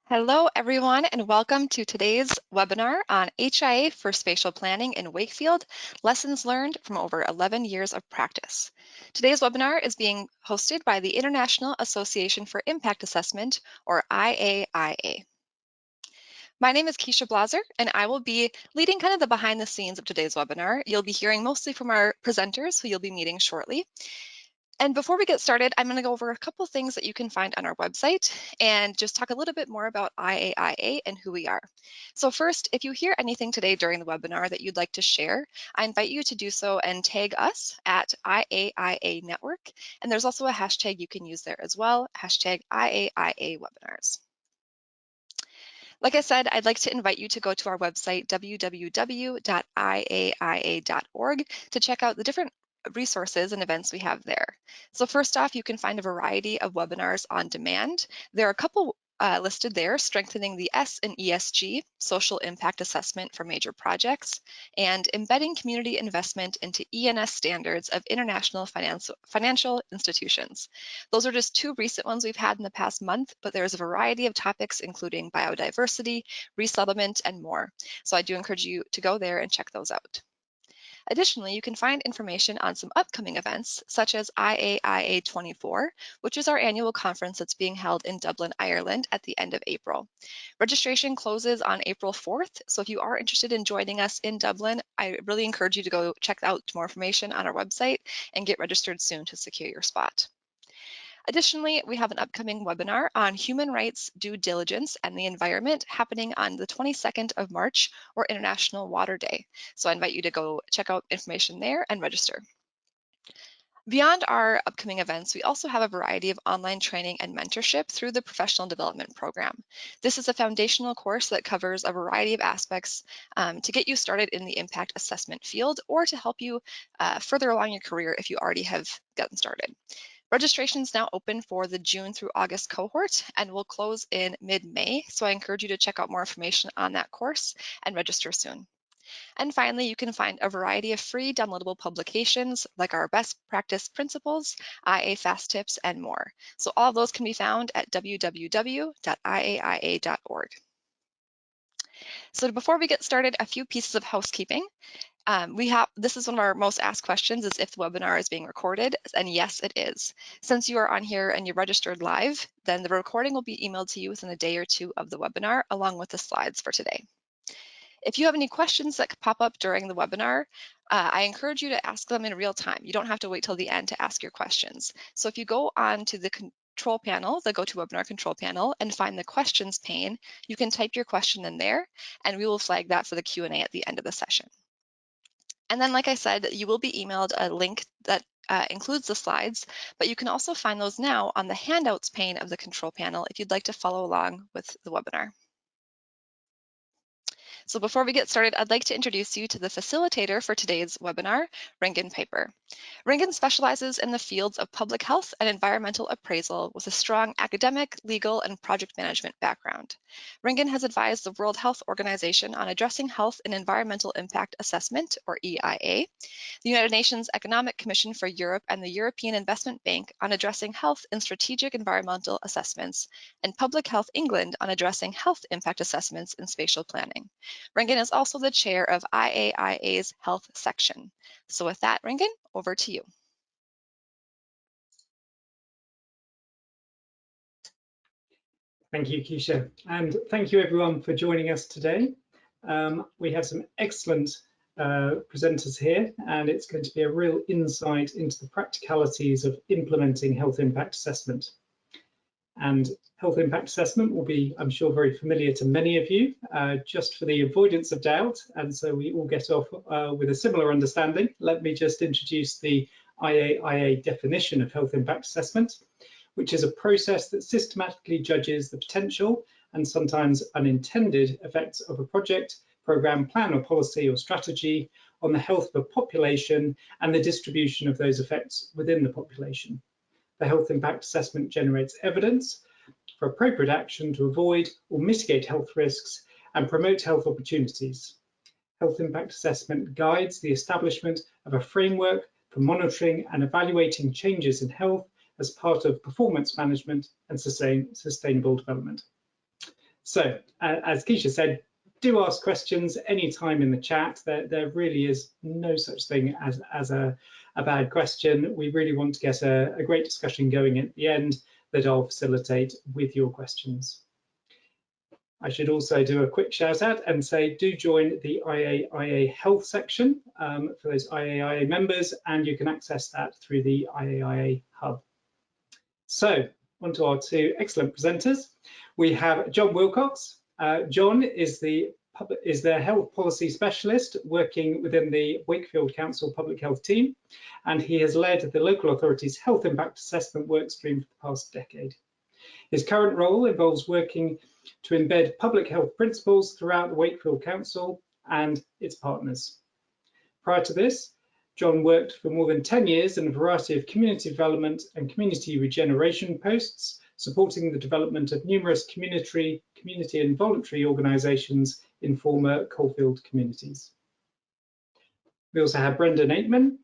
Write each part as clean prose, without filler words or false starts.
Hello, everyone, and welcome to today's webinar on HIA for Spatial Planning in Wakefield, Lessons Learned from over 11 years of practice. Today's webinar is being hosted by the International Association for Impact Assessment, or IAIA. My name is Keisha Blaser, and I will be leading kind of the behind the scenes of today's webinar. You'll be hearing mostly from our presenters, who you'll be meeting shortly. And before we get started, I'm going to go over a couple things that you can find on our website and just talk a little bit more about IAIA and who we are. So first, if you hear anything today during the webinar that you'd like to share, I invite you to do so and tag us at IAIA Network. And there's also a hashtag you can use there as well, hashtag IAIA Webinars. Like I said, I'd like to invite you to go to our website, www.iaia.org, to check out the different resources and events we have there. So first off, you can find a variety of webinars on demand. There are a couple listed there: strengthening the S in ESG, social impact assessment for major projects, and embedding community investment into ENS standards of international financial institutions. Those are just two recent ones we've had in the past month, but there's a variety of topics including biodiversity, resettlement, and more. So I do encourage you to go there and check those out. Additionally, you can find information on some upcoming events, such as IAIA 24, which is our annual conference that's being held in Dublin, Ireland at the end of April. Registration closes on April 4th, so if you are interested in joining us in Dublin, I really encourage you to go check out more information on our website and get registered soon to secure your spot. Additionally, we have an upcoming webinar on human rights due diligence and the environment happening on the 22nd of March, or International Water Day. So I invite you to go check out information there and register. Beyond our upcoming events, we also have a variety of online training and mentorship through the Professional Development Program. This is a foundational course that covers a variety of aspects to get you started in the impact assessment field, or to help you further along your career if you already have gotten started. Registration is now open for the June through August cohort and will close in mid-May, so I encourage you to check out more information on that course and register soon. And finally, you can find a variety of free downloadable publications like our best practice principles, IA fast tips, and more. So all of those can be found at www.iaia.org. So before we get started, a few pieces of housekeeping. This is one of our most asked questions, is if the webinar is being recorded, and yes, it is. Since you are on here and you're registered live, then the recording will be emailed to you within a day or two of the webinar, along with the slides for today. If you have any questions that pop up during the webinar, I encourage you to ask them in real time. You don't have to wait till the end to ask your questions. So if you go on to the control panel, the GoToWebinar control panel, and find the questions pane, you can type your question in there, and we will flag that for the Q&A at the end of the session. And then, like I said, you will be emailed a link that includes the slides, but you can also find those now on the handouts pane of the control panel if you'd like to follow along with the webinar. So before we get started, I'd like to introduce you to the facilitator for today's webinar, Ringen Piper. Ringen specializes in the fields of public health and environmental appraisal with a strong academic, legal, and project management background. Ringen has advised the World Health Organization on addressing health and environmental impact assessment, or EIA, the United Nations Economic Commission for Europe, and the European Investment Bank on addressing health in strategic environmental assessments, and Public Health England on addressing health impact assessments in spatial planning. Ringen is also the chair of IAIA's Health Section. So with that, Ringen, over to you. Thank you, Keisha, and thank you everyone for joining us today. We have some excellent presenters here, and it's going to be a real insight into the practicalities of implementing health impact assessment. And health impact assessment will be, I'm sure, very familiar to many of you. Just for the avoidance of doubt, and so we all get off with a similar understanding, let me just introduce the IAIA definition of health impact assessment, which is a process that systematically judges the potential and sometimes unintended effects of a project, program, plan, or policy or strategy on the health of a population and the distribution of those effects within the population. The health impact assessment generates evidence for appropriate action to avoid or mitigate health risks and promote health opportunities. Health impact assessment guides the establishment of a framework for monitoring and evaluating changes in health as part of performance management and sustainable development. So, as Keisha said, do ask questions anytime in the chat. There really is no such thing as a bad question. We really want to get a great discussion going at the end that I'll facilitate with your questions. I should also do a quick shout out and say do join the IAIA health section for those IAIA members, and you can access that through the IAIA hub. So on to our two excellent presenters. We have John Wilcox. John is the health policy specialist working within the Wakefield Council Public Health team, and he has led the local authority's health impact assessment workstream for the past decade. His current role involves working to embed public health principles throughout the Wakefield Council and its partners. Prior to this, John worked for more than 10 years in a variety of community development and community regeneration posts, supporting the development of numerous community and voluntary organisations in former coalfield communities. We also have Brendan Aitman.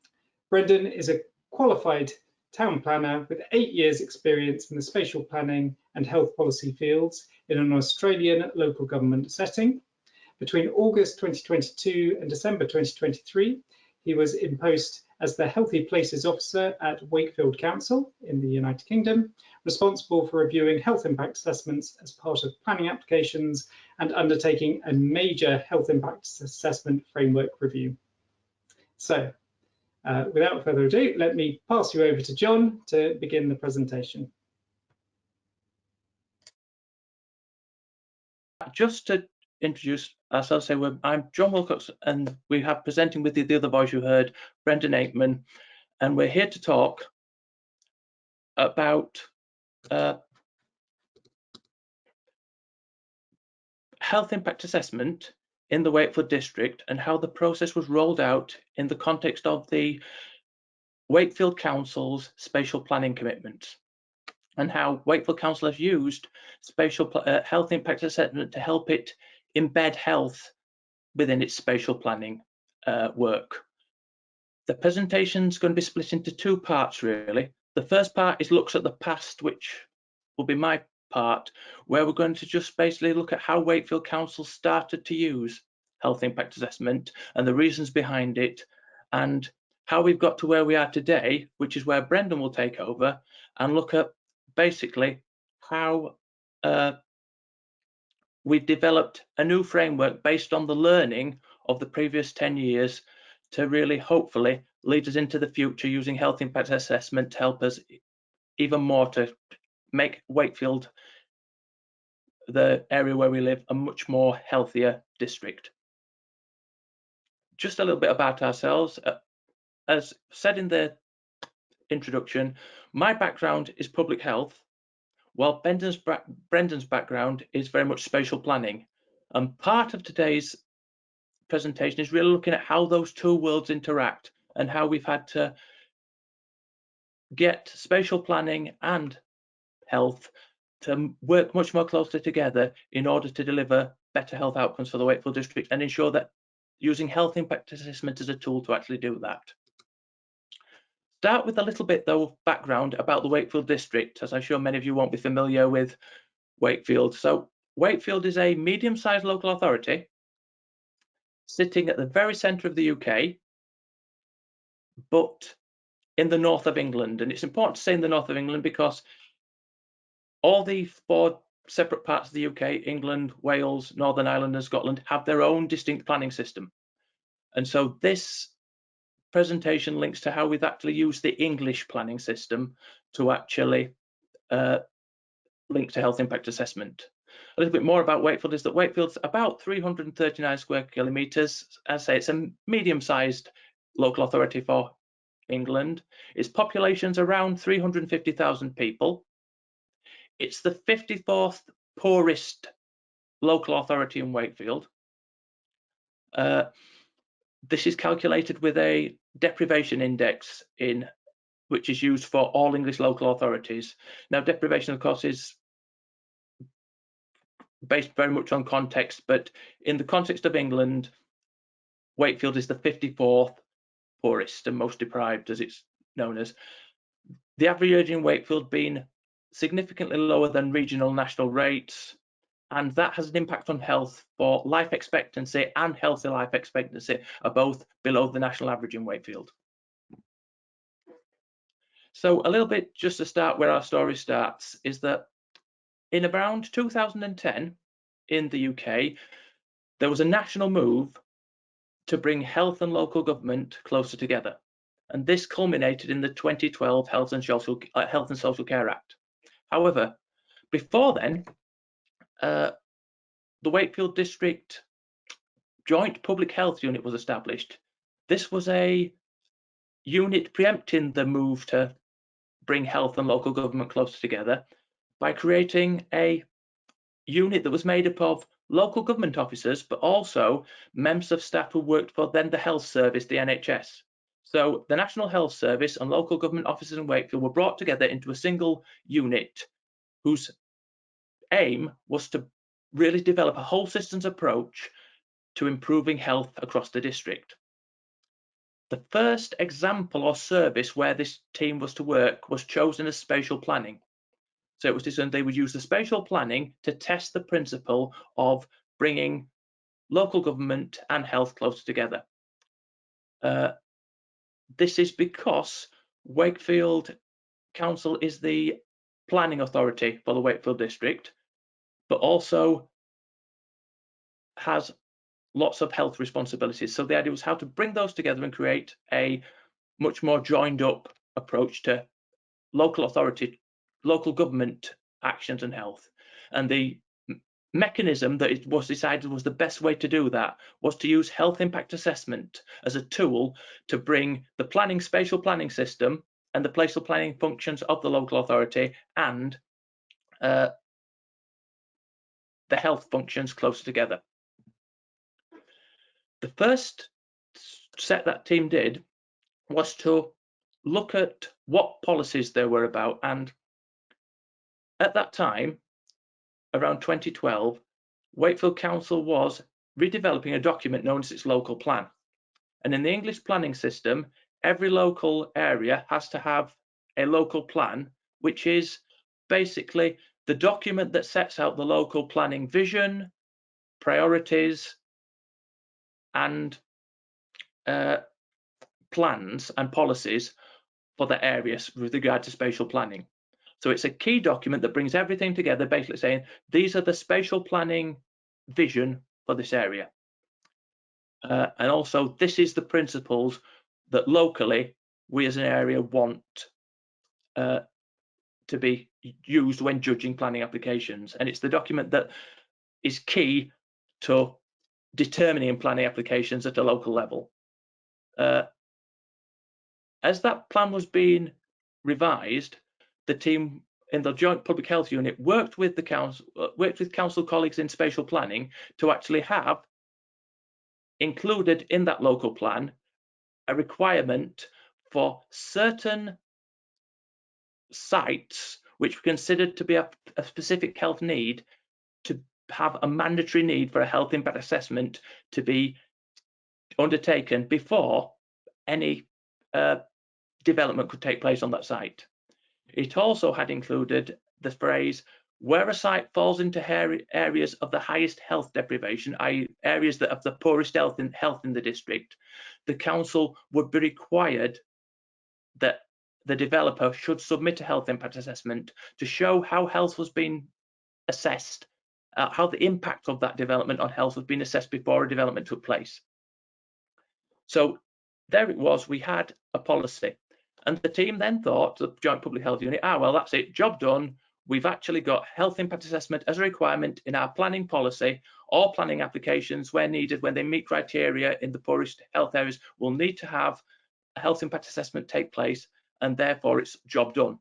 Brendan is a qualified town planner with 8 years experience in the spatial planning and health policy fields in an Australian local government setting. Between August 2022 and December 2023, he was in post as the Healthy Places Officer at Wakefield Council in the United Kingdom, responsible for reviewing health impact assessments as part of planning applications and undertaking a major health impact assessment framework review. So, without further ado, let me pass you over to John to begin the presentation. Just to introduce ourselves, I'm John Wilcox, and we have presenting with you the other voice you heard, Brendan Aitman, and we're here to talk about health impact assessment in the Wakefield district and how the process was rolled out in the context of the Wakefield Council's spatial planning commitments, and how Wakefield Council has used spatial health impact assessment to help it embed health within its spatial planning work. The presentation is going to be split into two parts, really. The first part is looks at the past, which will be my part, where we're going to just basically look at how Wakefield Council started to use health impact assessment and the reasons behind it, and how we've got to where we are today, which is where Brendan will take over and look at basically how we've developed a new framework based on the learning of the previous 10 years to really hopefully lead us into the future using health impact assessment to help us even more to make Wakefield, the area where we live, a much more healthier district. Just a little bit about ourselves. As said in the introduction, my background is public health, while Brendan's background is very much spatial planning. And part of today's presentation is really looking at how those two worlds interact and how we've had to get spatial planning and health to work much more closely together in order to deliver better health outcomes for the Wakefield district and ensure that using health impact assessment as a tool to actually do that. Start with a little bit though background about the Wakefield district, as I'm sure many of you won't be familiar with Wakefield. So Wakefield is a medium-sized local authority sitting at the very centre of the UK, but in the north of England. And it's important to say in the north of England because all the 4 separate parts of the UK, England, Wales, Northern Ireland and Scotland, have their own distinct planning system. And so this presentation links to how we've actually used the English planning system to actually link to health impact assessment. A little bit more about Wakefield is that Wakefield's about 339 square kilometres. As I say, it's a medium-sized local authority for England. Its population's around 350,000 people. It's the 54th poorest local authority in Wakefield. This is calculated with a deprivation index which is used for all English local authorities. Now, deprivation, of course, is based very much on context, but in the context of England, Wakefield is the 54th poorest and most deprived, as it's known as. The average age in Wakefield being significantly lower than regional national rates, and that has an impact on health for life expectancy and healthy life expectancy are both below the national average in Wakefield. So a little bit just to start where our story starts is that in around 2010 in the UK, there was a national move to bring health and local government closer together. And this culminated in the 2012 Health and Social Care Act. However, before then, the Wakefield District Joint Public Health Unit was established. This was a unit preempting the move to bring health and local government closer together by creating a unit that was made up of local government officers, but also members of staff who worked for then the health service, the NHS. So the National Health Service and local government officers in Wakefield were brought together into a single unit whose aim was to really develop a whole systems approach to improving health across the district. The first example or service where this team was to work was chosen as spatial planning. So it was determined they would use the spatial planning to test the principle of bringing local government and health closer together. This is because Wakefield Council is the planning authority for the Wakefield district, but also has lots of health responsibilities. So the idea was how to bring those together and create a much more joined up approach to local authority, local government actions and health. And the mechanism that it was decided was the best way to do that was to use health impact assessment as a tool to bring the spatial planning system and the spatial planning functions of the local authority and the health functions closer together. The first set that team did was to look at what policies there were about, and at that time, around 2012, Wakefield Council was redeveloping a document known as its local plan. And in the English planning system, every local area has to have a local plan, which is basically the document that sets out the local planning vision, priorities, and plans and policies for the areas with regard to spatial planning. So it's a key document that brings everything together, basically saying these are the spatial planning vision for this area. And also this is the principles that locally we as an area want to be used when judging planning applications. And it's the document that is key to determining planning applications at a local level. As that plan was being revised, the team in the Joint Public Health Unit worked with council colleagues in spatial planning to actually have included in that local plan a requirement for certain sites which were considered to be a specific health need to have a mandatory need for a health impact assessment to be undertaken before any development could take place on that site. It also had included the phrase, where a site falls into areas of the highest health deprivation, i.e. areas that have the poorest health in the district, the council would be required that the developer should submit a health impact assessment to show how health was being assessed, how the impact of that development on health was being assessed before a development took place. So there it was, we had a policy. And the team then thought, the Joint Public Health Unit, well, that's it, job done. We've actually got health impact assessment as a requirement in our planning policy. All planning applications, where needed, when they meet criteria in the poorest health areas, will need to have a health impact assessment take place, and therefore it's job done.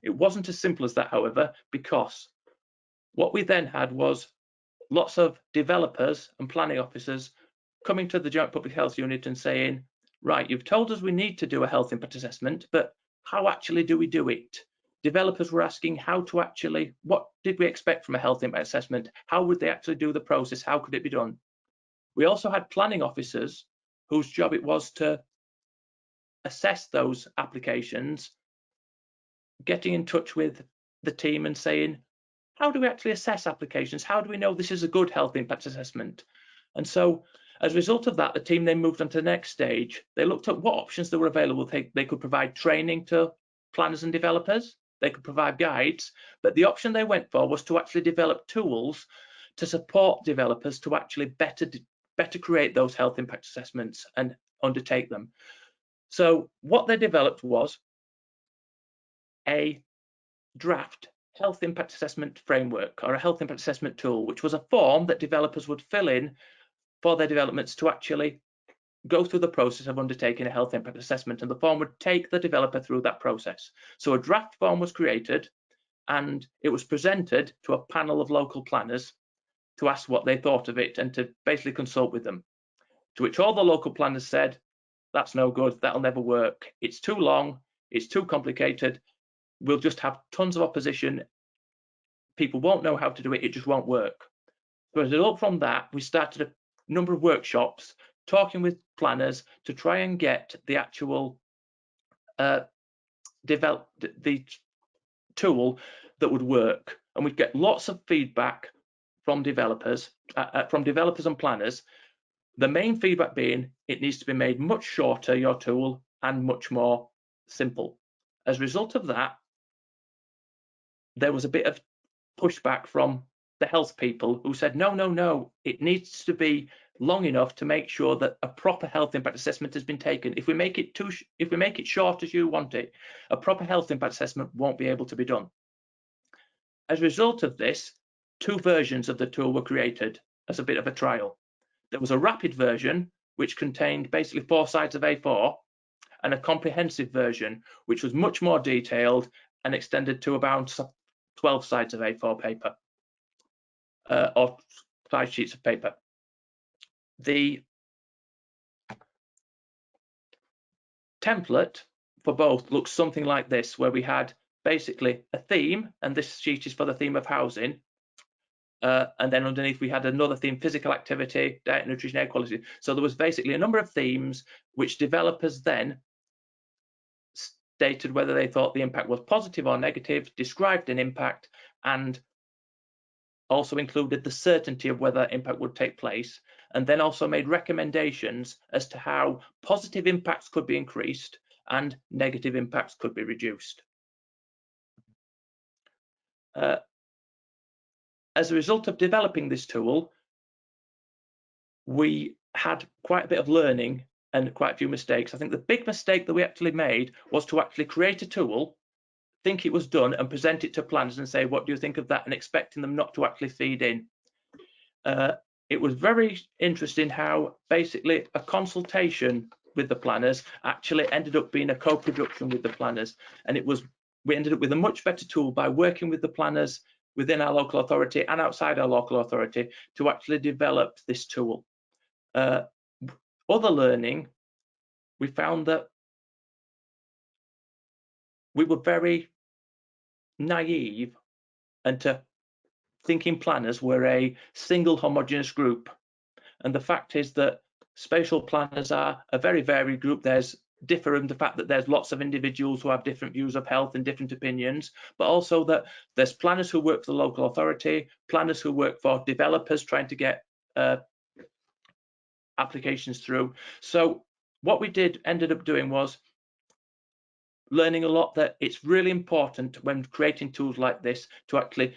It wasn't as simple as that, however, because what we then had was lots of developers and planning officers coming to the Joint Public Health Unit and saying, right, you've told us we need to do a health impact assessment, but how actually do we do it? Developers were asking what did we expect from a health impact assessment? How would they actually do the process? How could it be done? We also had planning officers whose job it was to assess those applications, getting in touch with the team and saying, how do we actually assess applications? How do we know this is a good health impact assessment? And so as a result of that, the team then moved on to the next stage. They looked at what options there were available. They could provide training to planners and developers. They could provide guides, but the option they went for was to actually develop tools to support developers to actually better create those health impact assessments and undertake them. So what they developed was a draft health impact assessment framework, or a health impact assessment tool, which was a form that developers would fill in for their developments to actually go through the process of undertaking a health impact assessment, and the form would take the developer through that process. So a draft form was created and it was presented to a panel of local planners to ask what they thought of it and to basically consult with them, to which all the local planners said, that's no good, that'll never work, it's too long, it's too complicated, we'll just have tons of opposition, people won't know how to do it, it just won't work. So as a result from that, we started a number of workshops talking with planners to try and get the actual develop the tool that would work, and we'd get lots of feedback from developers and planners. The main feedback being it needs to be made much shorter, your tool, and much more simple. As a result of that, there was a bit of pushback from the health people who said, no, it needs to be long enough to make sure that a proper health impact assessment has been taken. If we make it short as you want it, a proper health impact assessment won't be able to be done. As a result of this, 2 versions of the tool were created as a bit of a trial. There was a rapid version, which contained basically 4 sides of A4, and a comprehensive version, which was much more detailed and extended to about 12 sides of A4 paper, or 5 sheets of paper. The template for both looks something like this, where we had basically a theme, and this sheet is for the theme of housing, and then underneath we had another theme, physical activity, diet, nutrition, air quality. So there was basically a number of themes which developers then stated whether they thought the impact was positive or negative, described an impact, and also included the certainty of whether impact would take place, and then also made recommendations as to how positive impacts could be increased and negative impacts could be reduced. As a result of developing this tool, we had quite a bit of learning and quite a few mistakes. I think the big mistake that we actually made was to actually create a tool, think it was done, and present it to planners and say, what do you think of that, and expecting them not to actually feed in. It was very interesting how basically a consultation with the planners actually ended up being a co-production with the planners, and we ended up with a much better tool by working with the planners within our local authority and outside our local authority to actually develop this tool. Other learning, we found that we were very naive into thinking planners were a single homogeneous group. And the fact is that spatial planners are a very varied group. There's differ in the fact that there's lots of individuals who have different views of health and different opinions, but also that there's planners who work for the local authority, planners who work for developers trying to get applications through. So what we ended up doing was learning a lot that it's really important when creating tools like this to actually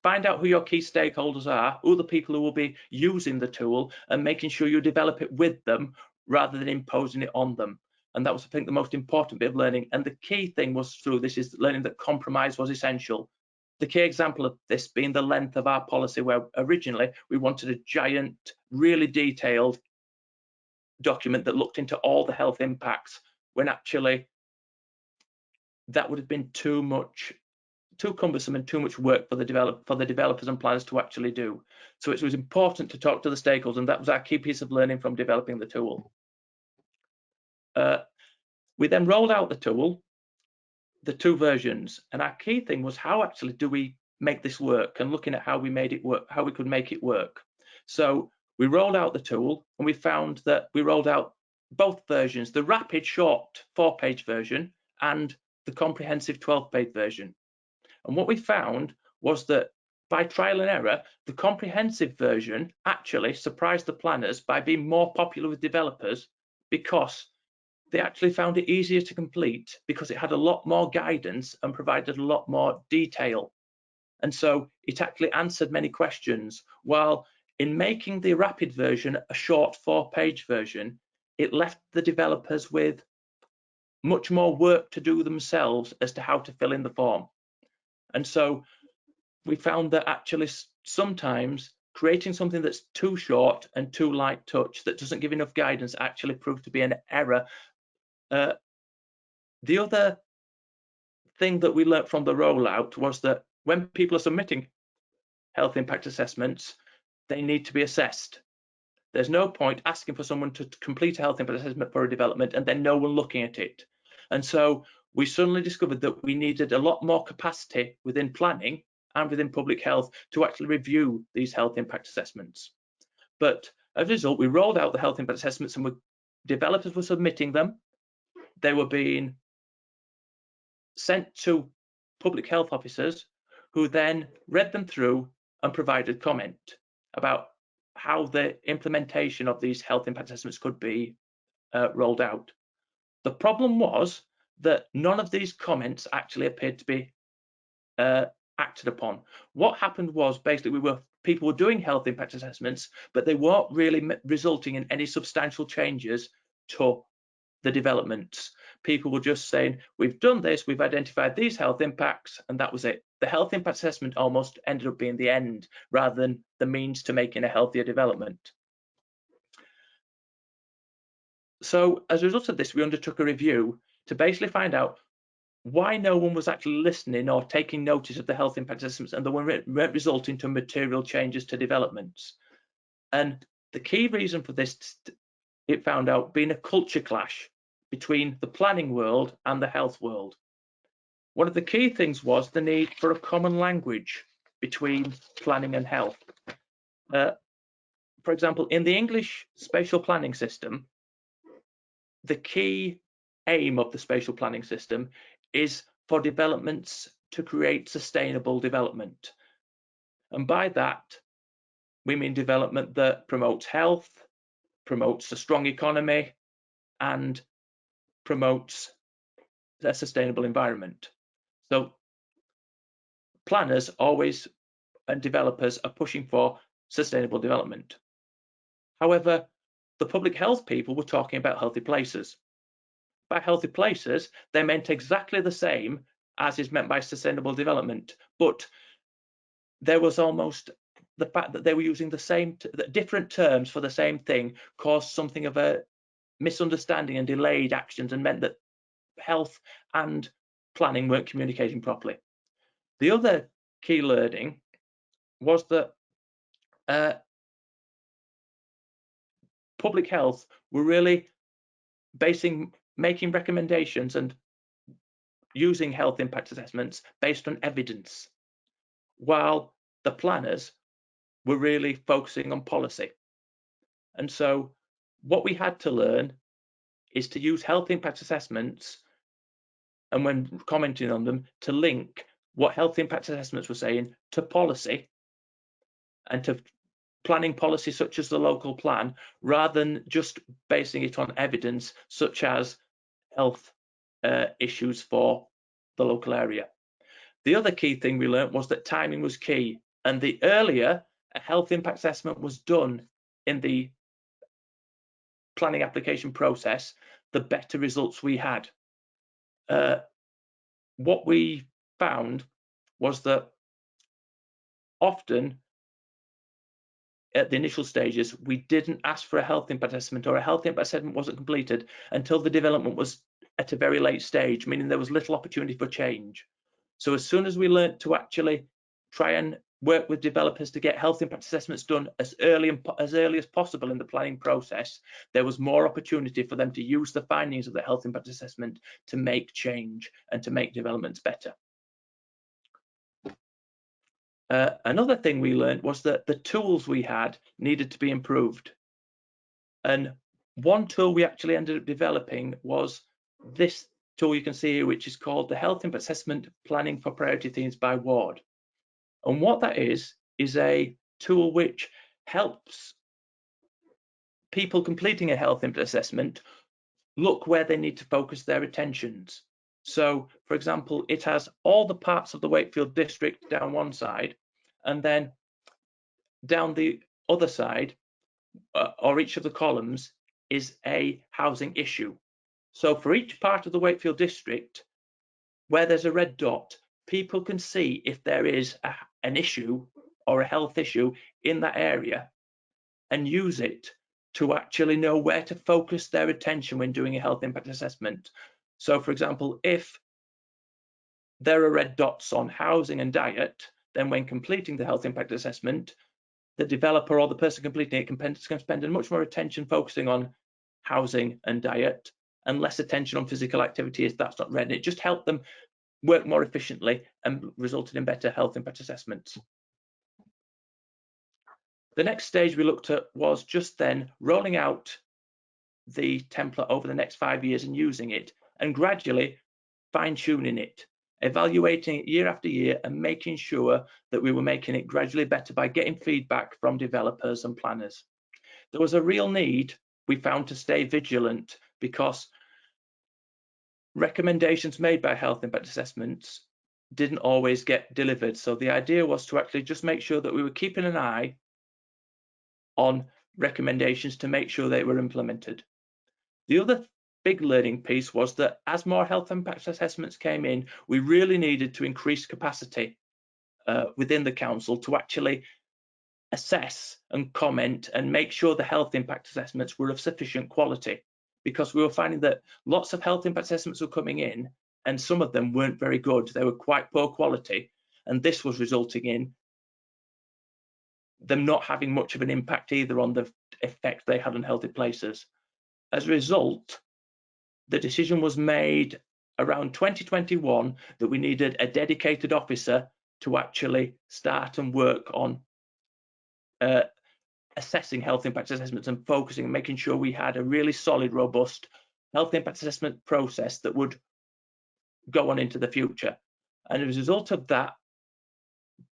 find out who your key stakeholders are, who the people who will be using the tool, and making sure you develop it with them rather than imposing it on them. And that was, I think, the most important bit of learning. And the key thing was through this is learning that compromise was essential. The key example of this being the length of our policy, where originally we wanted a giant, really detailed document that looked into all the health impacts, when actually that would have been too cumbersome and too much work for the developers and planners to actually do. So it was important to talk to the stakeholders, and that was our key piece of learning from developing the tool. We then rolled out the tool, the 2 versions, and our key thing was how actually do we make this work, and looking at how we made it work, how we could make it work. So we rolled out the tool, and we found that we rolled out both versions, the rapid short 4-page version and the comprehensive 12-page version. And what we found was that by trial and error, the comprehensive version actually surprised the planners by being more popular with developers, because they actually found it easier to complete because it had a lot more guidance and provided a lot more detail. And so it actually answered many questions, while in making the rapid version a short 4-page version, it left the developers with much more work to do themselves as to how to fill in the form. And so we found that actually sometimes creating something that's too short and too light touch, that doesn't give enough guidance, actually proved to be an error. The other thing that we learnt from the rollout was that when people are submitting health impact assessments, they need to be assessed. There's no point asking for someone to complete a health impact assessment for a development and then no one looking at it. And so we suddenly discovered that we needed a lot more capacity within planning and within public health to actually review these health impact assessments. But as a result, we rolled out the health impact assessments, and developers were submitting them. They were being sent to public health officers, who then read them through and provided comment about how the implementation of these health impact assessments could be rolled out. The problem was that none of these comments actually appeared to be acted upon. What happened was, basically, people were doing health impact assessments, but they weren't really resulting in any substantial changes to the developments. People were just saying, we've done this, we've identified these health impacts, and that was it. The health impact assessment almost ended up being the end rather than the means to making a healthier development. So as a result of this, we undertook a review to basically find out why no one was actually listening or taking notice of the health impact assessments, and they weren't resulting to material changes to developments. And the key reason for this, it found out, being a culture clash between the planning world and the health world. One of the key things was the need for a common language between planning and health. For example, in the English spatial planning system, the key aim of the spatial planning system is for developments to create sustainable development. And by that, we mean development that promotes health, promotes a strong economy, and promotes a sustainable environment. So planners always, and developers, are pushing for sustainable development. However, the public health people were talking about healthy places. By healthy places, they meant exactly the same as is meant by sustainable development, but there was almost the fact that they were using the same, different terms for the same thing caused something of a misunderstanding and delayed actions, and meant that health and planning weren't communicating properly. The other key learning was that public health were really making recommendations and using health impact assessments based on evidence, while the planners were really focusing on policy. And so what we had to learn is to use health impact assessments, and when commenting on them, to link what health impact assessments were saying to policy and to planning policy such as the local plan, rather than just basing it on evidence such as health issues for the local area. The other key thing we learned was that timing was key, and the earlier a health impact assessment was done in the planning application process, the better results we had. What we found was that often at the initial stages, we didn't ask for a health impact assessment, or a health impact assessment wasn't completed until the development was at a very late stage, meaning there was little opportunity for change. So as soon as we learned to actually try and work with developers to get health impact assessments done as early as possible in the planning process, there was more opportunity for them to use the findings of the health impact assessment to make change and to make developments better. Another thing we learned was that the tools we had needed to be improved. And one tool we actually ended up developing was this tool you can see here, which is called the Health Impact Assessment Planning for Priority Themes by Ward. And what that is a tool which helps people completing a health impact assessment look where they need to focus their attentions. So, for example, it has all the parts of the Wakefield district down one side, and then down the other side, or each of the columns, is a housing issue. So for each part of the Wakefield district, where there's a red dot, people can see if there is an issue or a health issue in that area and use it to actually know where to focus their attention when doing a health impact assessment. So for example, if there are red dots on housing and diet, then when completing the health impact assessment, the developer or the person completing it can spend much more attention focusing on housing and diet and less attention on physical activity if that's not red. And it just helped them work more efficiently and resulted in better health impact assessments. The next stage we looked at was just then rolling out the template over the next 5 years and using it and gradually fine-tuning it, evaluating it year after year and making sure that we were making it gradually better by getting feedback from developers and planners. There was a real need, we found, to stay vigilant because recommendations made by health impact assessments didn't always get delivered. So the idea was to actually just make sure that we were keeping an eye on recommendations to make sure they were implemented. The other big learning piece was that as more health impact assessments came in, we really needed to increase capacity within the council to actually assess and comment and make sure the health impact assessments were of sufficient quality, because we were finding that lots of health impact assessments were coming in and some of them weren't very good. They were quite poor quality, and this was resulting in them not having much of an impact either on the effect they had on healthy places. As a result, the decision was made around 2021 that we needed a dedicated officer to actually start and work on assessing health impact assessments and focusing and making sure we had a really solid, robust health impact assessment process that would go on into the future. And as a result of that,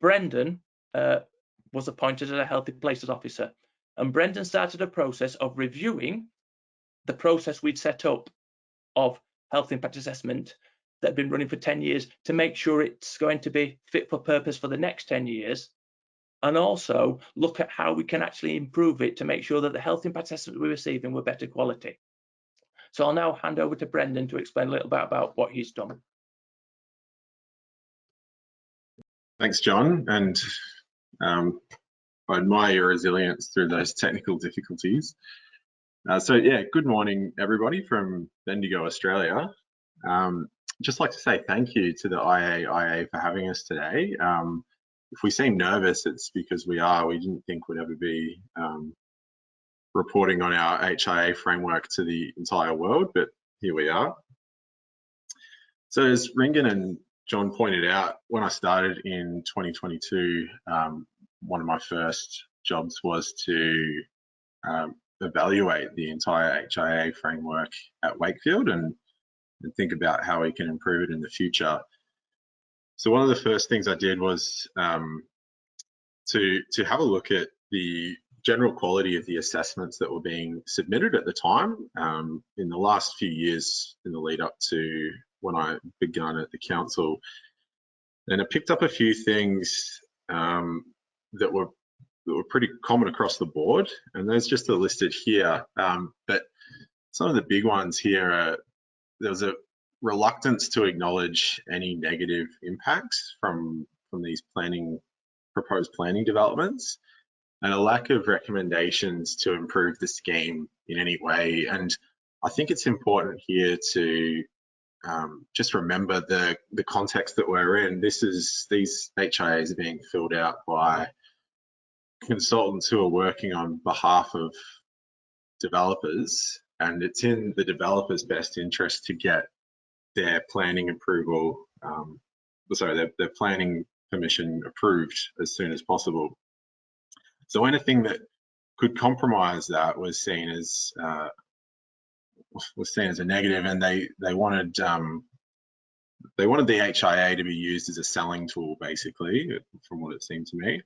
Brendan was appointed as a Healthy Places officer, and Brendan started a process of reviewing the process we'd set up of health impact assessment that had been running for 10 years to make sure it's going to be fit for purpose for the next 10 years, and also look at how we can actually improve it to make sure that the health impact assessments we're receiving were better quality. So I'll now hand over to Brendan to explain a little bit about what he's done. Thanks, John, and I admire your resilience through those technical difficulties. So yeah, good morning, everybody from Bendigo, Australia. Just like to say thank you to the IAIA for having us today. If we seem nervous, it's because we are. We didn't think we'd ever be reporting on our HIA framework to the entire world, but here we are. So as Ringan and John pointed out, when I started in 2022, one of my first jobs was to evaluate the entire HIA framework at Wakefield and think about how we can improve it in the future. So one of the first things I did was to have a look at the general quality of the assessments that were being submitted at the time. In the last few years in the lead up to when I began at the council, and I picked up a few things that were pretty common across the board, and those just are listed here. But some of the big ones here are there was a reluctance to acknowledge any negative impacts from these proposed planning developments, and a lack of recommendations to improve the scheme in any way. And I think it's important here to just remember the context that we're in. These HIAs are being filled out by consultants who are working on behalf of developers, and it's in the developers' best interest to get their planning approval, their planning permission approved as soon as possible. So anything that could compromise that was seen as a negative, and they wanted they wanted the HIA to be used as a selling tool, basically, from what it seemed to me.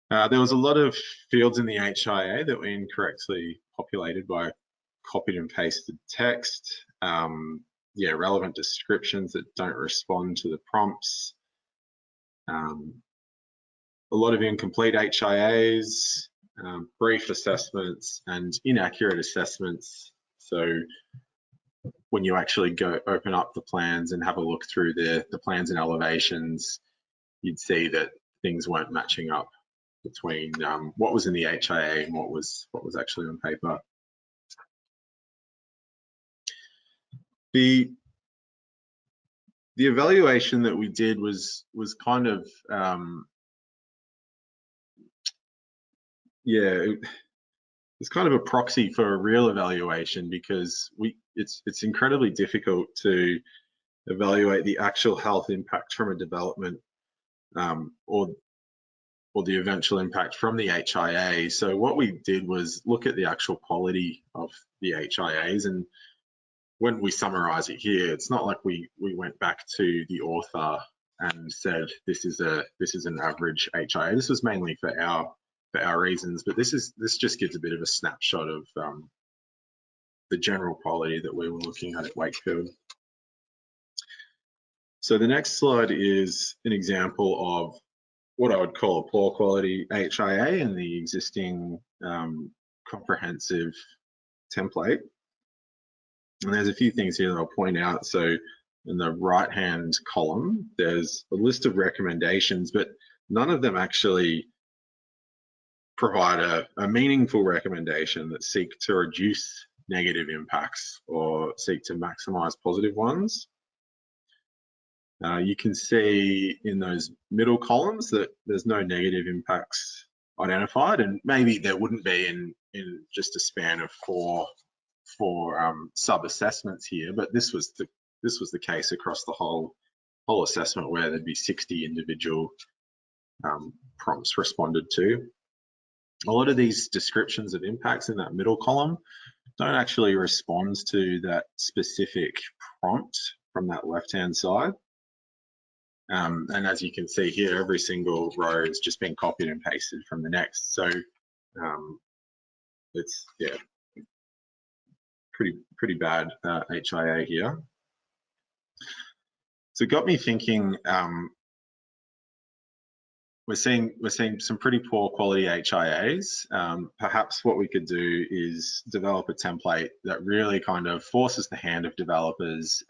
There was a lot of fields in the HIA that were incorrectly populated by copied and pasted text. Yeah, relevant descriptions that don't respond to the prompts. A lot of incomplete HIAs, brief assessments, and inaccurate assessments. So when you actually go open up the plans and have a look through the plans and elevations, you'd see that things weren't matching up between what was in the HIA and what was actually on paper. The evaluation that we did was kind of yeah, it's kind of a proxy for a real evaluation, because it's incredibly difficult to evaluate the actual health impact from a development or the eventual impact from the HIA. So what we did was look at the actual quality of the HIAs, and when we summarize it here, it's not like we went back to the author and said this is an average HIA. This was mainly for our reasons, but this just gives a bit of a snapshot of the general quality that we were looking at Wakefield. So the next slide is an example of what I would call a poor quality HIA in the existing comprehensive template. And there's a few things here that I'll point out. So in the right-hand column, there's a list of recommendations, but none of them actually provide a meaningful recommendation that seek to reduce negative impacts or seek to maximize positive ones. You can see in those middle columns that there's no negative impacts identified, and maybe there wouldn't be in just a span of four sub-assessments here, but this was the case across the whole assessment, where there'd be 60 individual prompts responded to. A lot of these descriptions of impacts in that middle column don't actually respond to that specific prompt from that left-hand side. And as you can see here, every single row has just been copied and pasted from the next. So it's, yeah, pretty bad HIA here. So it got me thinking, we're seeing some pretty poor quality HIAs. Perhaps what we could do is develop a template that really kind of forces the hand of developers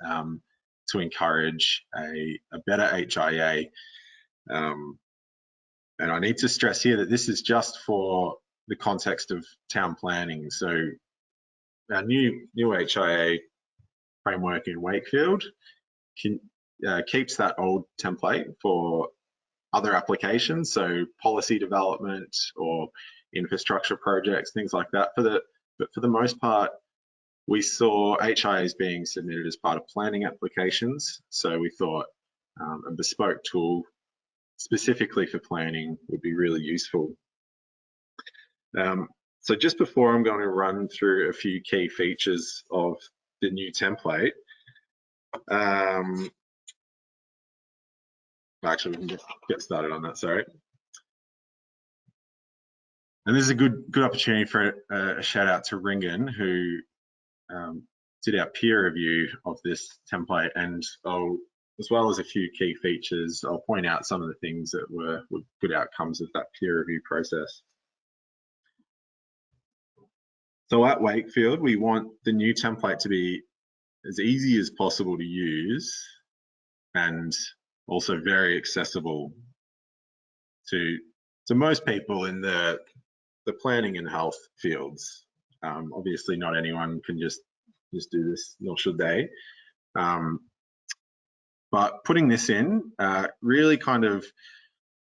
to encourage a better HIA. And I need to stress here that this is just for the context of town planning. So our new HIA framework in Wakefield keeps that old template for other applications, so policy development or infrastructure projects, things like that. But for the most part, we saw HIAs being submitted as part of planning applications. So we thought a bespoke tool specifically for planning would be really useful. So just before I'm going to run through a few key features of the new template, actually, we can get started on that, sorry. And this is a good opportunity for a shout out to Ringen, who did our peer review of this template, and as well as a few key features, I'll point out some of the things that were good outcomes of that peer review process. So at Wakefield, we want the new template to be as easy as possible to use and also very accessible to most people in the planning and health fields. Obviously, not anyone can just do this, nor should they. But putting this in really kind of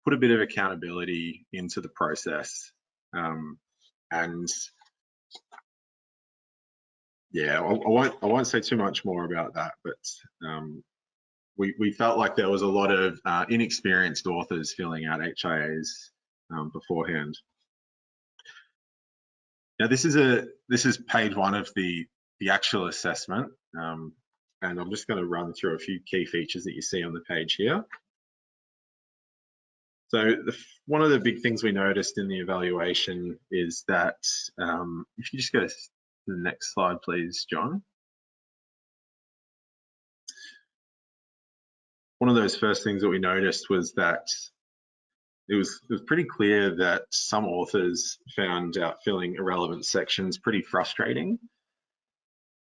put a bit of accountability into the process. And yeah, I won't say too much more about that, but we felt like there was a lot of inexperienced authors filling out HIAs beforehand. Now this is page one of the actual assessment. and I'm just going to run through a few key features that you see on the page here. So one of the big things we noticed in the evaluation is that, if you just go to the next slide, please, John. One of those first things that we noticed was that it was pretty clear that some authors found filling irrelevant sections pretty frustrating.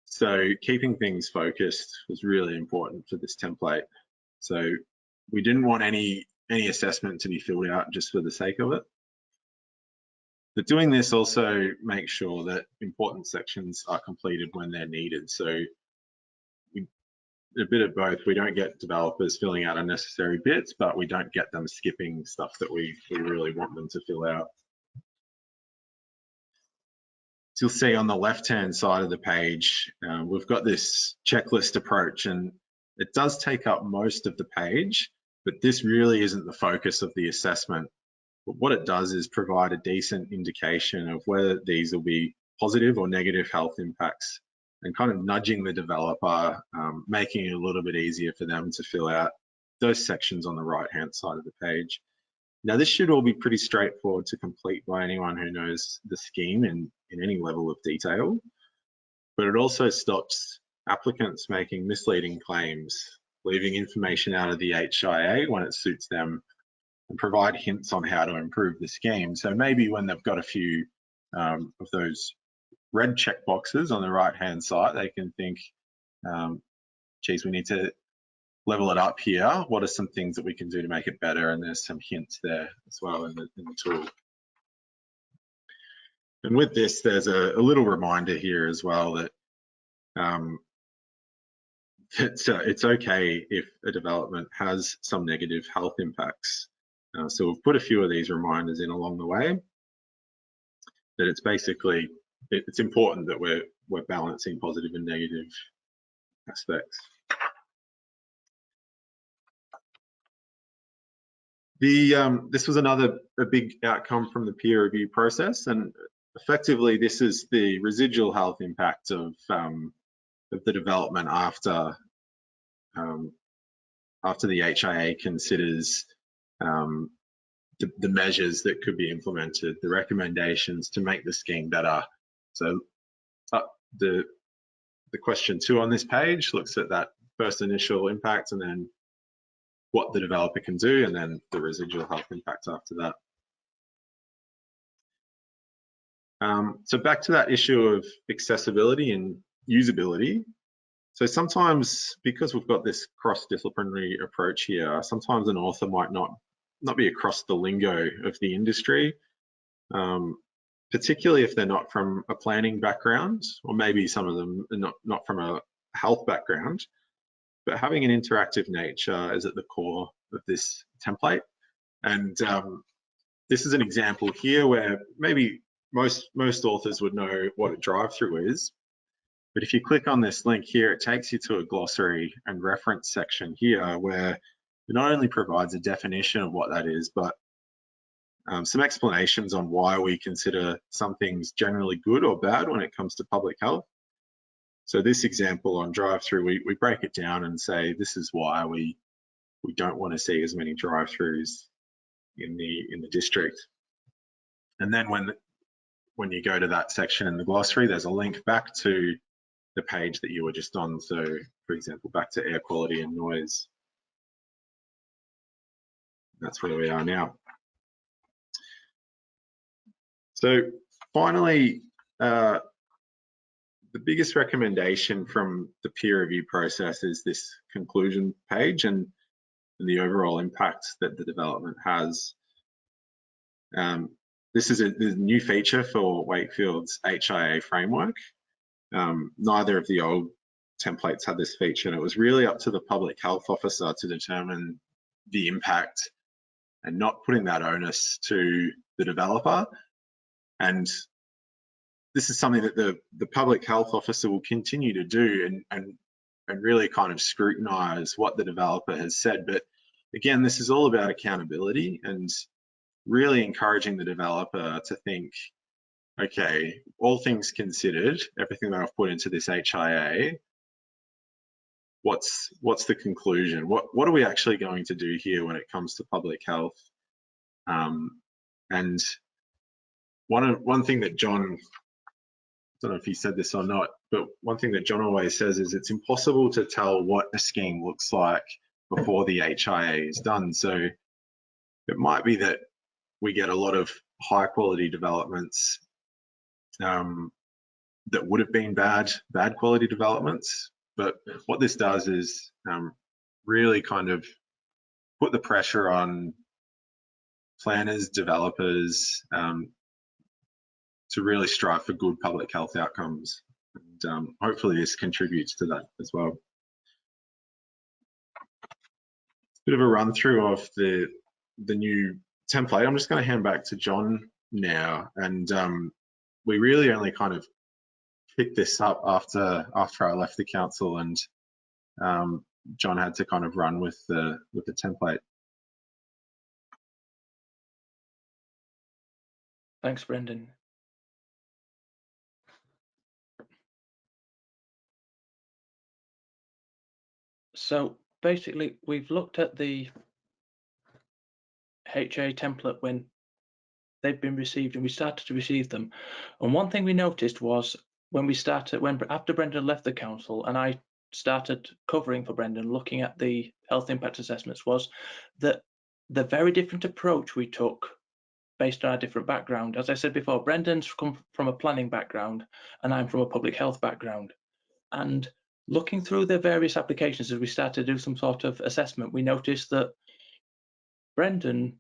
So keeping things focused was really important for this template. So we didn't want any assessment to be filled out just for the sake of it. But doing this also makes sure that important sections are completed when they're needed. So a bit of both. We don't get developers filling out unnecessary bits, but we don't get them skipping stuff that we really want them to fill out. So you'll see on the left-hand side of the page, we've got this checklist approach, and it does take up most of the page, but this really isn't the focus of the assessment. But what it does is provide a decent indication of whether these will be positive or negative health impacts, and kind of nudging the developer, making it a little bit easier for them to fill out those sections on the right-hand side of the page. Now, this should all be pretty straightforward to complete by anyone who knows the scheme in any level of detail, but it also stops applicants making misleading claims, leaving information out of the HIA when it suits them, and provide hints on how to improve the scheme. So maybe when they've got a few of those red check boxes on the right-hand side, they can think, geez, we need to level it up here. What are some things that we can do to make it better? And there's some hints there as well in the tool. And with this, there's a little reminder here as well that it's okay if a development has some negative health impacts. So we've put a few of these reminders in along the way, that it's basically, it's important that we're balancing positive and negative aspects. This was a big outcome from the peer review process, and effectively this is the residual health impact of the development after the HIA considers the measures that could be implemented, the recommendations to make the scheme better. So the question 2 on this page looks at that first initial impact, and then what the developer can do, and then the residual health impact after that. So back to that issue of accessibility and usability. So sometimes, because we've got this cross-disciplinary approach here, sometimes an author might not be across the lingo of the industry, particularly if they're not from a planning background, or maybe some of them are not from a health background. But having an interactive nature is at the core of this template. And this is an example here where maybe most authors would know what a drive-through is. But if you click on this link here, it takes you to a glossary and reference section here, where it not only provides a definition of what that is, but some explanations on why we consider some things generally good or bad when it comes to public health. So this example on drive-through, we break it down and say this is why we don't want to see as many drive-throughs in the district. And then when you go to that section in the glossary, there's a link back to the page that you were just on. So, for example, back to air quality and noise. That's where we are now. So finally, the biggest recommendation from the peer review process is this conclusion page and the overall impact that the development has. This is a new feature for Wakefield's HIA framework. Neither of the old templates had this feature, and it was really up to the public health officer to determine the impact and not putting that onus to the developer. And this is something that the public health officer will continue to do and really kind of scrutinize what the developer has said. But again, this is all about accountability and really encouraging the developer to think, okay, all things considered, everything that I've put into this HIA, what's the conclusion? What are we actually going to do here when it comes to public health? And one thing that John, I don't know if he said this or not, but one thing that John always says is it's impossible to tell what a scheme looks like before the HIA is done. So it might be that we get a lot of high quality developments that would have been bad quality developments. But what this does is really kind of put the pressure on planners, developers, to really strive for good public health outcomes. And hopefully this contributes to that as well. Bit of a run through of the new template. I'm just going to hand back to John now. And we really only kind of picked this up after I left the council, and John had to kind of run with the template. Thanks, Brendan. So basically, we've looked at the HIA template when they've been received, and we started to receive them. And one thing we noticed was after Brendan left the council and I started covering for Brendan, looking at the health impact assessments, was that the very different approach we took based on our different background. As I said before, Brendan's come from a planning background and I'm from a public health background. And looking through the various applications as we started to do some sort of assessment, we noticed that Brendan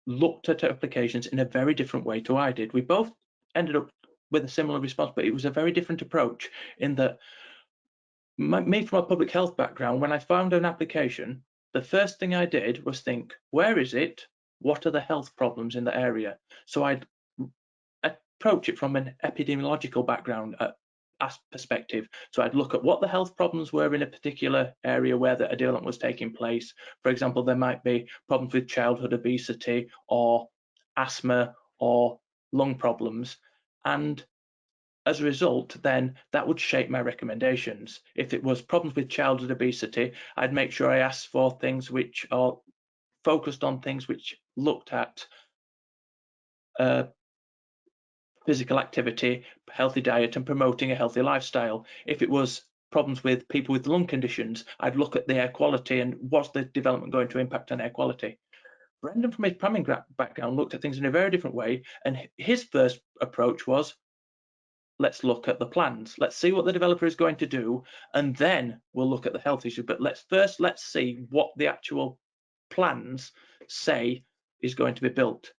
looked at applications in a very different way to I did. We both ended up with a similar response, but it was a very different approach in that me from a public health background, when I found an application, the first thing I did was think, where is it? What are the health problems in the area? So I'd approach it from an epidemiological background perspective. So I'd look at what the health problems were in a particular area where a development was taking place. For example, there might be problems with childhood obesity or asthma or lung problems. And as a result, then that would shape my recommendations. If it was problems with childhood obesity, I'd make sure I asked for things which are focused on things which looked at physical activity, healthy diet, and promoting a healthy lifestyle. If it was problems with people with lung conditions, I'd look at the air quality and what's the development going to impact on air quality. Brendan, from his planning background, looked at things in a very different way, and his first approach was, let's look at the plans. Let's see what the developer is going to do, and then we'll look at the health issue. But let's see what the actual plans say is going to be built.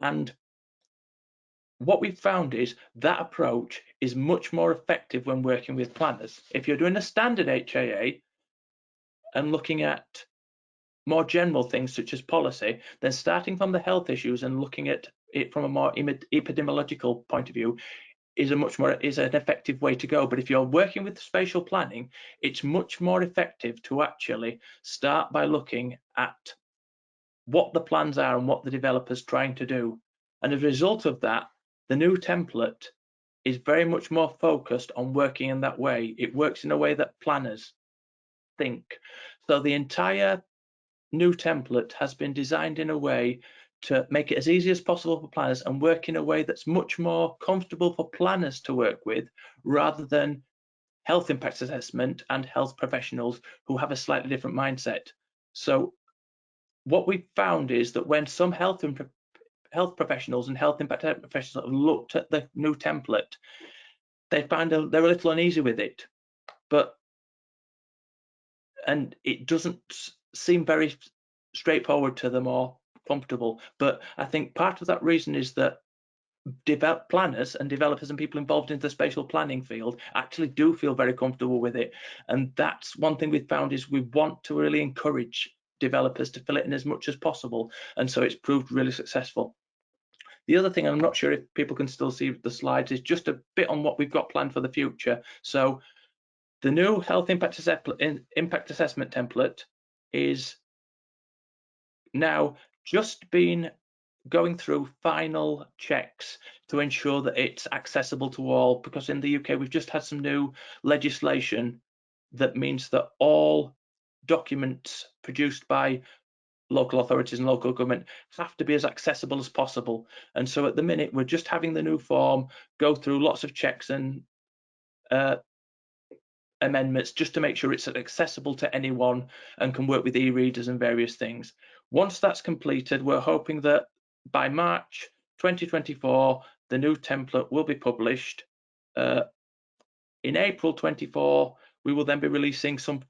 And what we've found is that approach is much more effective when working with planners. If you're doing a standard HIA and looking at more general things such as policy, then starting from the health issues and looking at it from a more epidemiological point of view is an effective way to go. But if you're working with spatial planning, it's much more effective to actually start by looking at what the plans are and what the developer's trying to do. And as a result of that, the new template is very much more focused on working in that way. It works in a way that planners think. So the entire new template has been designed in a way to make it as easy as possible for planners and work in a way that's much more comfortable for planners to work with, rather than health impact assessment and health professionals who have a slightly different mindset. So what we've found is that when some health professionals and health impact professionals have looked at the new template, they find they're a little uneasy with it, and it doesn't seem very straightforward to them or comfortable. But I think part of that reason is that planners and developers and people involved in the spatial planning field actually do feel very comfortable with it. And that's one thing we've found is we want to really encourage developers to fill it in as much as possible. And so it's proved really successful. The other thing, I'm not sure if people can still see the slides, is just a bit on what we've got planned for the future. So the new health impact assessment template is now just been going through final checks to ensure that it's accessible to all, because in the UK we've just had some new legislation that means that all documents produced by local authorities and local government have to be as accessible as possible. And so at the minute, we're just having the new form go through lots of checks and amendments just to make sure it's accessible to anyone and can work with e-readers and various things. Once that's completed, we're hoping that by March 2024, the new template will be published. In April 24, we will then be releasing some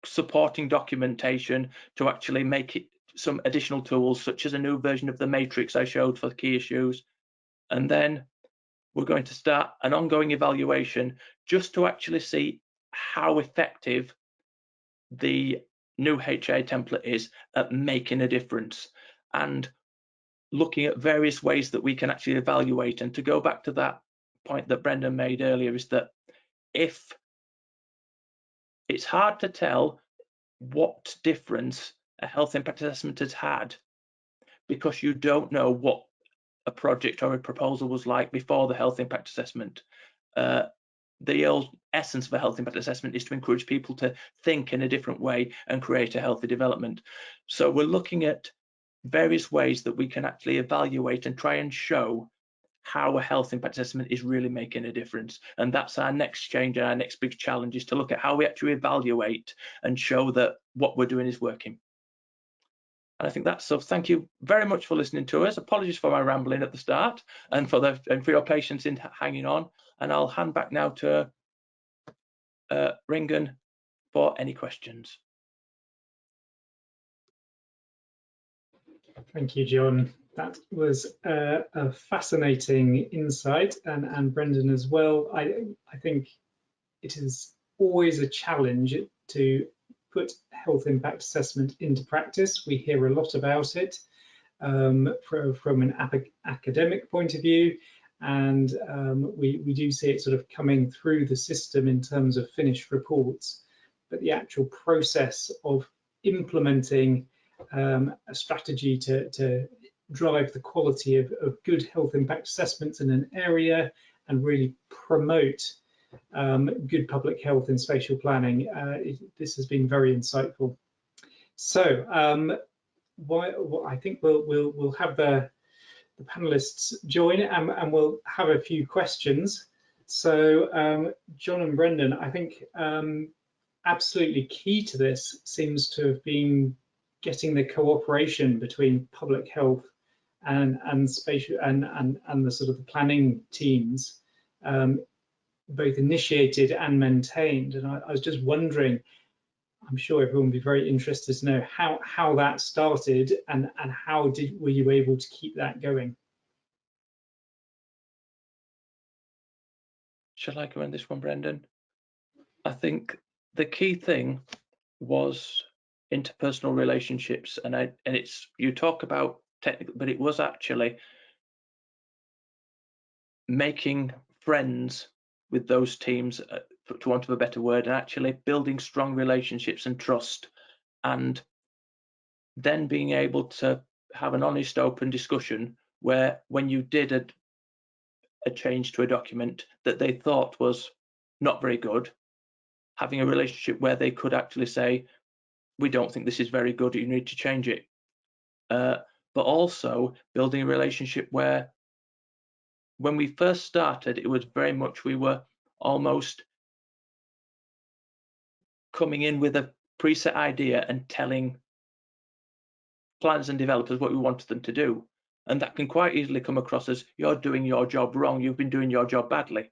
supporting documentation to actually make it some additional tools, such as a new version of the matrix I showed for key issues. And then we're going to start an ongoing evaluation just to actually see how effective the new HIA template is at making a difference, and looking at various ways that we can actually evaluate. And to go back to that point that Brendan made earlier, is that if it's hard to tell what difference a health impact assessment has had, because you don't know what a project or a proposal was like before the health impact assessment. The old essence of a health impact assessment is to encourage people to think in a different way and create a healthy development. So we're looking at various ways that we can actually evaluate and try and show how a health impact assessment is really making a difference. And that's our next change and our next big challenge, is to look at how we actually evaluate and show that what we're doing is working. And I think that's so. Thank you very much for listening to us. Apologies for my rambling at the start, and for your patience in hanging on. And I'll hand back now to Ringen for any questions. Thank you, John. That was a fascinating insight, and Brendan as well. I think it is always a challenge to put health impact assessment into practice. We hear a lot about it from an academic point of view, and we do see it sort of coming through the system in terms of finished reports. But the actual process of implementing a strategy to drive the quality of good health impact assessments in an area and really promote good public health in spatial planning. This has been very insightful. So I think we'll have the panelists join, and we'll have a few questions. So John and Brendan, I think absolutely key to this seems to have been getting the cooperation between public health and spatial and the sort of the planning teams both initiated and maintained. And I was just wondering, I'm sure everyone would be very interested to know how that started, and how were you able to keep that going? Shall I go on this one, Brendan? I think the key thing was interpersonal relationships, and it's, you talk about technical, but it was actually making friends with those teams, to want of a better word, and actually building strong relationships and trust, and then being able to have an honest, open discussion where, when you did a change to a document that they thought was not very good, having a relationship where they could actually say, we don't think this is very good, you need to change it. But also building a relationship where, when we first started, it was very much, we were almost coming in with a preset idea and telling planners and developers what we wanted them to do. And that can quite easily come across as, you're doing your job wrong, you've been doing your job badly.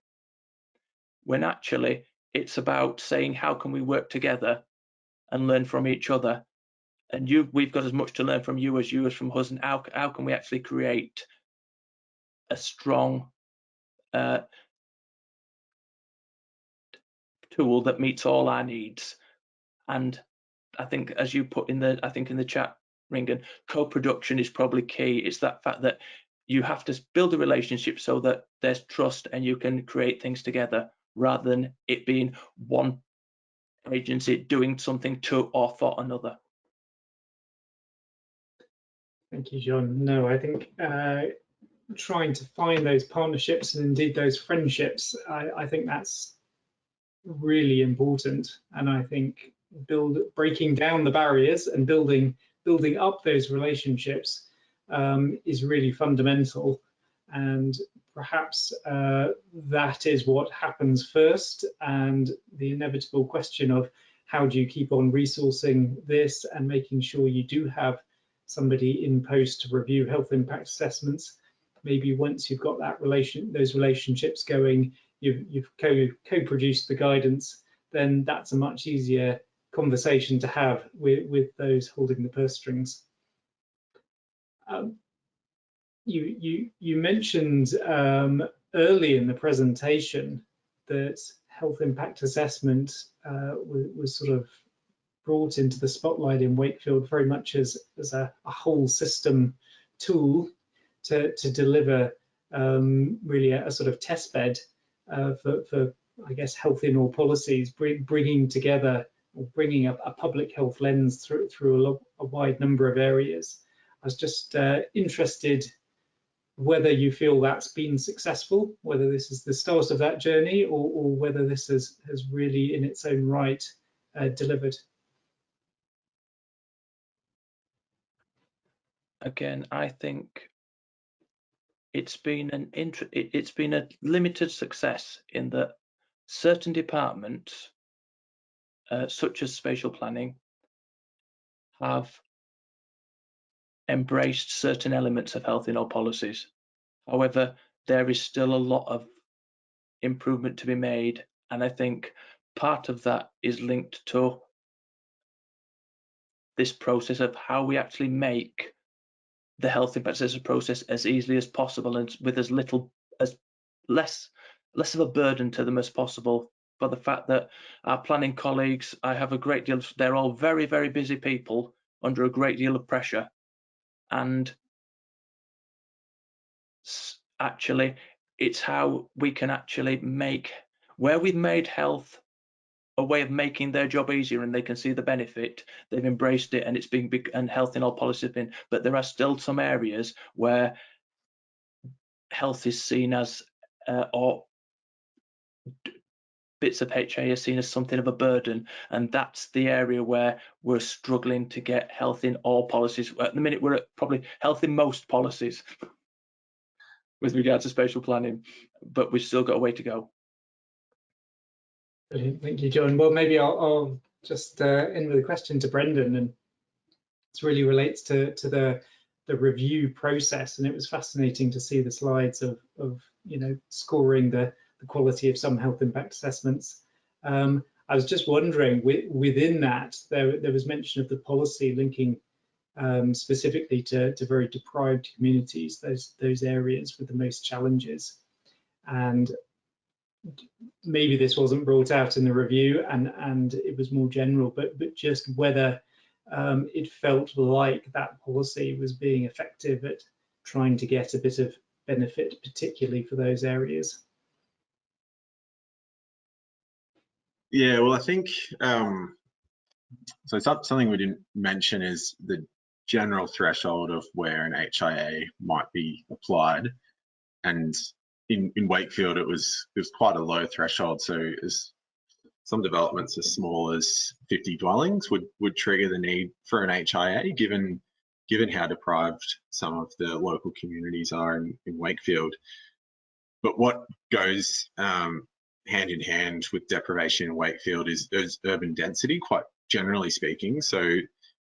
When actually it's about saying, how can we work together and learn from each other? And we've got as much to learn from you as from us, and how can we actually create a strong tool that meets all our needs. And I think, as you put in the chat, Ringen, co-production is probably key. It's that fact that you have to build a relationship so that there's trust and you can create things together, rather than it being one agency doing something to or for another. Thank you, John. No, I think trying to find those partnerships and indeed those friendships, I think that's really important. And I think breaking down the barriers and building up those relationships is really fundamental. And perhaps that is what happens first, and the inevitable question of how do you keep on resourcing this and making sure you do have somebody in post to review health impact assessments. Maybe once you've got that those relationships going, you've co-produced the guidance, then that's a much easier conversation to have with those holding the purse strings. You mentioned early in the presentation that health impact assessment was sort of brought into the spotlight in Wakefield very much as a whole system tool to deliver really a sort of test bed for I guess health in all policies, bringing together or bringing up a public health lens through a wide number of areas. I was just interested whether you feel that's been successful, whether this is the start of that journey, or whether this has really in its own right delivered. Again, I think it's been a limited success in that certain departments, such as spatial planning, have embraced certain elements of health in all policies. However, there is still a lot of improvement to be made, and I think part of that is linked to this process of how we actually make the health impact assessment process as easily as possible and with as less of a burden to them as possible. But the fact that our planning colleagues, I have a great deal, they're all very, very busy people under a great deal of pressure, and actually it's how we can actually make, where we've made health a way of making their job easier and they can see the benefit, they've embraced it, and it's been big, and health in all policies have been. But there are still some areas where health is seen as or bits of HIA are seen as something of a burden, and that's the area where we're struggling to get health in all policies. At the minute we're at probably health in most policies with regard to spatial planning, but we've still got a way to go. Brilliant. Thank you, John. Well, maybe I'll just end with a question to Brendan, and it really relates to the review process. And it was fascinating to see the slides of scoring the quality of some health impact assessments. I was just wondering, within that, there was mention of the policy linking specifically to very deprived communities, those areas with the most challenges. And maybe this wasn't brought out in the review and it was more general, but just whether it felt like that policy was being effective at trying to get a bit of benefit, particularly for those areas. Yeah, well, I think so. Something we didn't mention is the general threshold of where an HIA might be applied, and in Wakefield it was quite a low threshold. So some developments as small as 50 dwellings would trigger the need for an HIA, given how deprived some of the local communities are in Wakefield. But what goes hand in hand with deprivation in Wakefield is urban density, quite generally speaking. So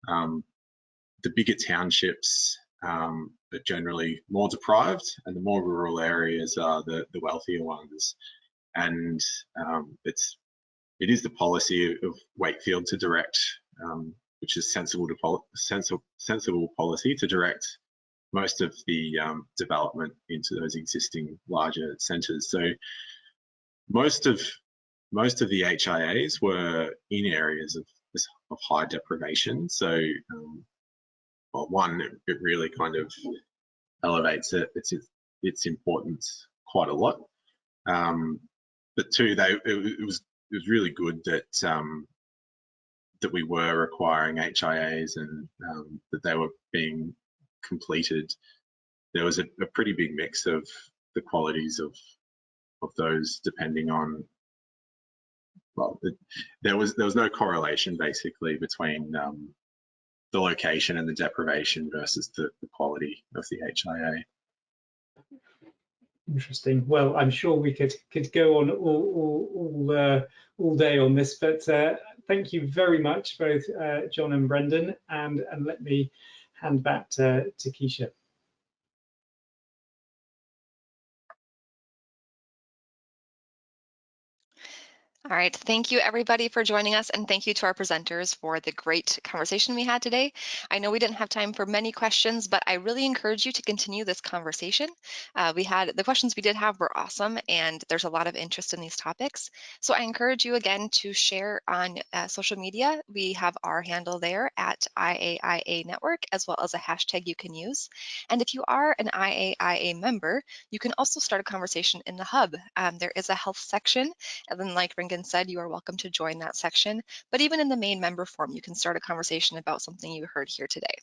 the bigger townships are generally more deprived, and the more rural areas are the wealthier ones. And it is the policy of Wakefield to direct, which is sensible policy to direct most of the development into those existing larger centres. So most of the HIAs were in areas of high deprivation. So well, one, it really kind of elevates its importance quite a lot. But two, it was really good that that we were requiring HIAs and that they were being completed. There was a pretty big mix of the qualities of those, depending on well, there was no correlation basically between the location and the deprivation versus the quality of the HIA. Interesting. Well, I'm sure we could go on all day on this, but thank you very much, both John and Brendan, and let me hand back to Keisha. All right, thank you everybody for joining us, and thank you to our presenters for the great conversation we had today. I know we didn't have time for many questions, but I really encourage you to continue this conversation. The questions we did have were awesome, and there's a lot of interest in these topics. So I encourage you again to share on social media. We have our handle there at IAIA Network, as well as a hashtag you can use. And if you are an IAIA member, you can also start a conversation in the hub. There is a health section, and then like Ringan said, you are welcome to join that section. But even in the main member form, you can start a conversation about something you heard here today.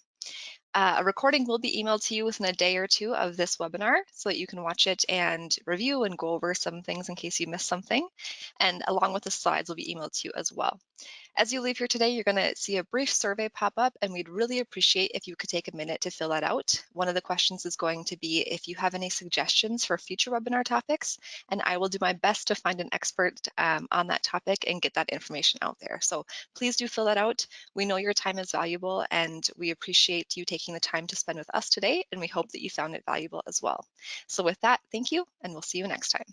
A recording will be emailed to you within a day or two of this webinar so that you can watch it and review and go over some things in case you missed something. And along with the slides will be emailed to you as well. As you leave here today, you're going to see a brief survey pop up, and we'd really appreciate if you could take a minute to fill that out. One of the questions is going to be if you have any suggestions for future webinar topics, and I will do my best to find an expert on that topic and get that information out there. So please do fill that out. We know your time is valuable, and we appreciate you taking the time to spend with us today, and we hope that you found it valuable as well. So with that, thank you, and we'll see you next time.